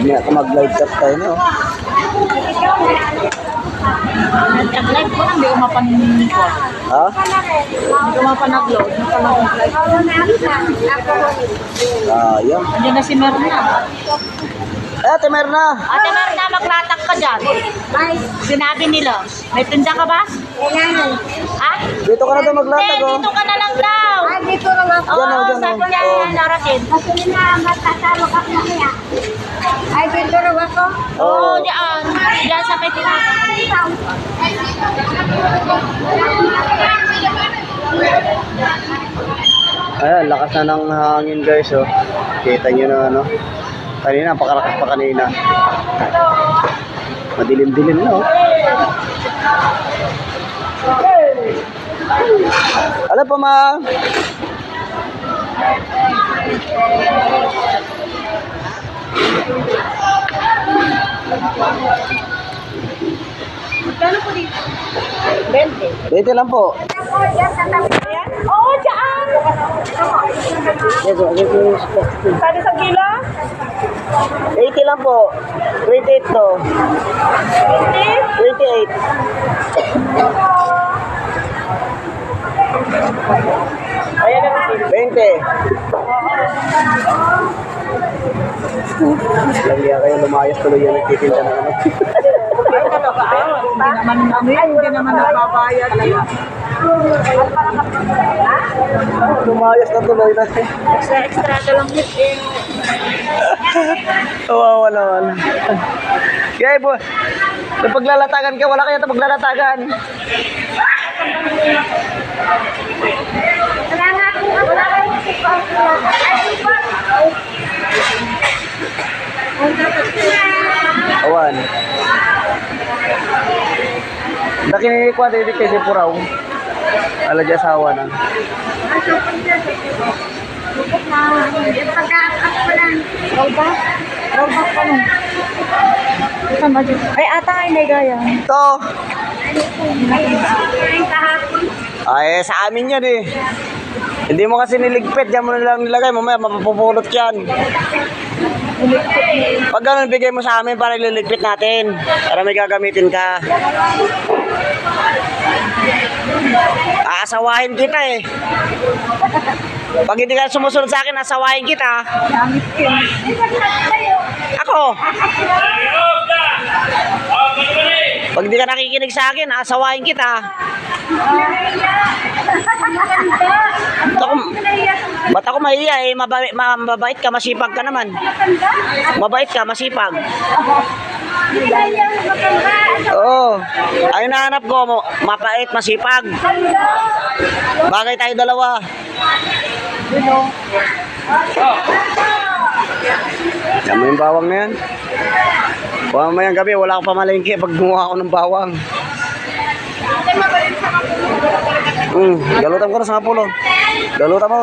Mamaya ka mag-live chat tayo, no? Nag-live ko lang, hindi ko mapanag-load. Ha? Hindi ko mapanag-load. Sayang. Andiyan na si Merna. Ate Merna! Ate Merna, maglatak ka dyan. Sinabi nila, may tinda ka ba? Ha? Dito ka na daw maglatag, Hindi, oh. dito ka na lang daw. Dito lang ako. Dyan, oh, Oo, dyan, sabi oh. niya, Oh. narasin. Kasi na matatalo ka na kaya. Ay, dito lang ako. Oo, diyan. Diyan sa may tinapay. Ayan, lakas na ng hangin, guys, oh. Kita nyo na, ano. Kanina, napakalakas pa kanina. Madilim-dilim na, oh. Alam pa, ma. Magkano po dito? 20. Dito lang po. Oo, diyan. Sabi sa kilo? 80 lang po. 28 to. 28. Ayan na natin. 20. Lagi kayo lumayas tuloy yan nagtitinda ng ano. Ay, talaga. Hindi naman nababayad. Lumayas na tuloy na. Extra ka lang yun. Kawawa naman. Kaya po, kung paglalatagan ka, wala kaya ito paglalatagan. Wala nga akong wala kayong sipag. Awan. Nakinikwa dito kasi puraw. Ala di asawa na. Pagka-akat ko lang. Robot pa nun. Ay, ata ay may gaya. Ito. Ay, kahapon. Ay, sa amin yan eh. Hindi mo kasi niligpit. Diyan mo na lang nilagay. Mamaya mapapupulot yan. Pag ganun, bigay mo sa amin para ililigpit natin. Para may gagamitin ka. Aasawahin kita eh. Pag hindi ka sumusunod sa akin, asawahin kita. Ako. Pag hindi ka nakikinig sa akin, asawahin kita. Ba't ako mahiya eh? Mabait ka, masipag ka naman. Mabait ka, masipag. Oo. Ay nahanap ko, mapait, masipag. Bagay tayo dalawa. Yan mo yung bawang na yan. Mamayang gabi, wala akong pamalengke pag gumawa ako ng bawang. Galutan ko na sa kapulo. Galutan mo.